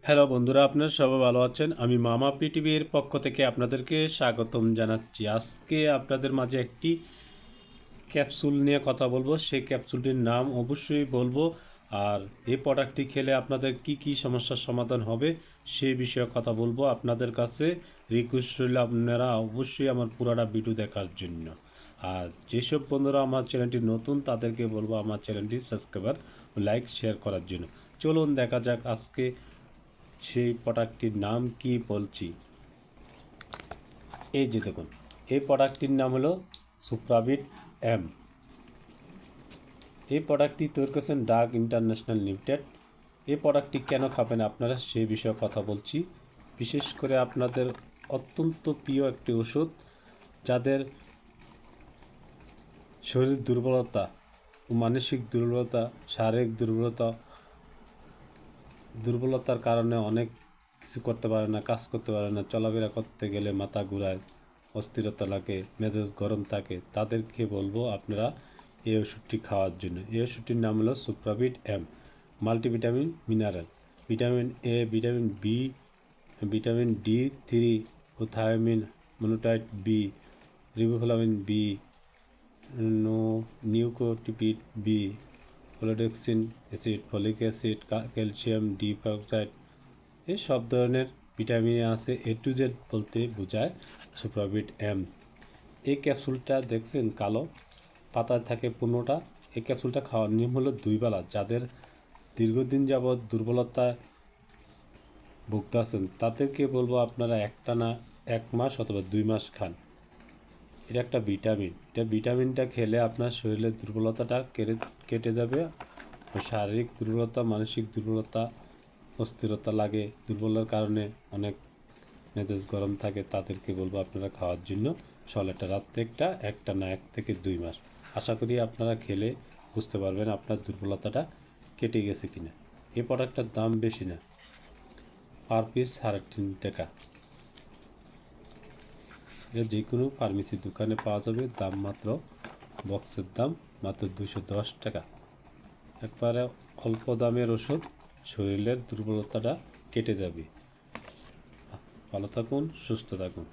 Hello বন্ধুরা, আপনারা সবাই ভালো আছেন। আমি মামা পৃথিবীর পক্ষ থেকে আপনাদেরকে স্বাগতম জানাচ্ছি। আজকে আপনাদের মাঝে একটি ক্যাপসুল নিয়ে কথা বলবো। সেই ক্যাপসুলটির নাম অবশ্যই বলবো, আর এই প্রোডাক্টটি খেলে আপনাদের কি কি সমস্যার সমাধান হবে সেই বিষয়ে কথা বলবো। আপনাদের কাছে রিকোয়েস্ট রইল আপনারা অবশ্যই আমার পুরাটা ভিডিও দেখার জন্য। আর যেসব বন্ধুরা আমার চ্যানেলটি নতুন তাদেরকে বলবো আমার চ্যানেলটি সাবস্ক্রাইবার লাইক শেয়ার করার জন্য। চলুন দেখা যাক আজকে সেই প্রোডাক্টটির নাম কি বলছি। এই যে দেখুন, এই প্রোডাক্টটির নাম হলো সুপ্রাবিট এম। এই প্রোডাক্টটি তৈরি করেছেন ডাক ইন্টারন্যাশনাল লিমিটেড। এই প্রোডাক্টটি কেন খাবেন আপনারা সেই বিষয়ে কথা বলছি। বিশেষ করে আপনাদের অত্যন্ত প্রিয় একটি ওষুধ, যাদের শরীর দুর্বলতা ও মানসিক দুর্বলতা, শারীরিক দুর্বলতার কারণে অনেক কিছু করতে পারে না, কাজ করতে পারে না, চলাফেরা করতে গেলে মাথা ঘুরায়, অস্থিরতা লাগে, মেজাজ গরম থাকে, তাদেরকে বলবো আপনারা এই ওষুধটি খাওয়ার জন্য। এই ওষুধটির নাম হলো Suprabit M. Multivitamin mineral, vitamin A, vitamin B, vitamin D three ও থায়ামিন, মনোটাইট বি, রিবোফ্লাভিন বি, নিউকোটিপিড বি, ফ্লোডেক্সিন acid, folic acid, calcium dioxide, এই সব ধরনের ভিটামিন আছে। এ টু জেড বলতে বোঝায় সুপ্রাবিট এম। এই ক্যাপসুলটা দেখছেন কালো পাতায় থাকে 15টা। এই ক্যাপসুলটা খাওয়ার নিয়ম হলো 2 বেলা। যাদের দীর্ঘদিন যাবৎ দুর্বলতায় ভুগতেছেন তাদেরকে বলবো আপনারা একটানা 1 মাস অথবা 2 মাস খান। এটা একটা ভিটামিন। ভিটামিনটা খেলে আপনার শরীরের দুর্বলতাটা কেটে যাবে। শারীরিক দুর্বলতা, মানসিক দুর্বলতা, অস্থিরতা লাগে, দুর্বলের কারণে অনেক মেজাজ গরম থাকে, তাদেরকে বলবো আপনারা খাওয়ার জন্য। সকালটা রাত্রে একটা না 1 থেকে 2 মাস। আশা করি আপনারা খেলে বুঝতে পারবেন আপনার দুর্বলতাটা কেটে গেছে কিনা। এই প্রোডাক্টটার দাম বেশি না, পার পিস 3.5 টাকা। এটা যে কোনো ফার্মেসির দোকানে পাওয়া যাবে। দাম মাত্র, বক্সের দাম মাত্র 210 টাকা। একবারে অল্প দামের ওষুধ, শরীরের দুর্বলতাটা কেটে যাবে। ভালো থাকুন, সুস্থ থাকুন।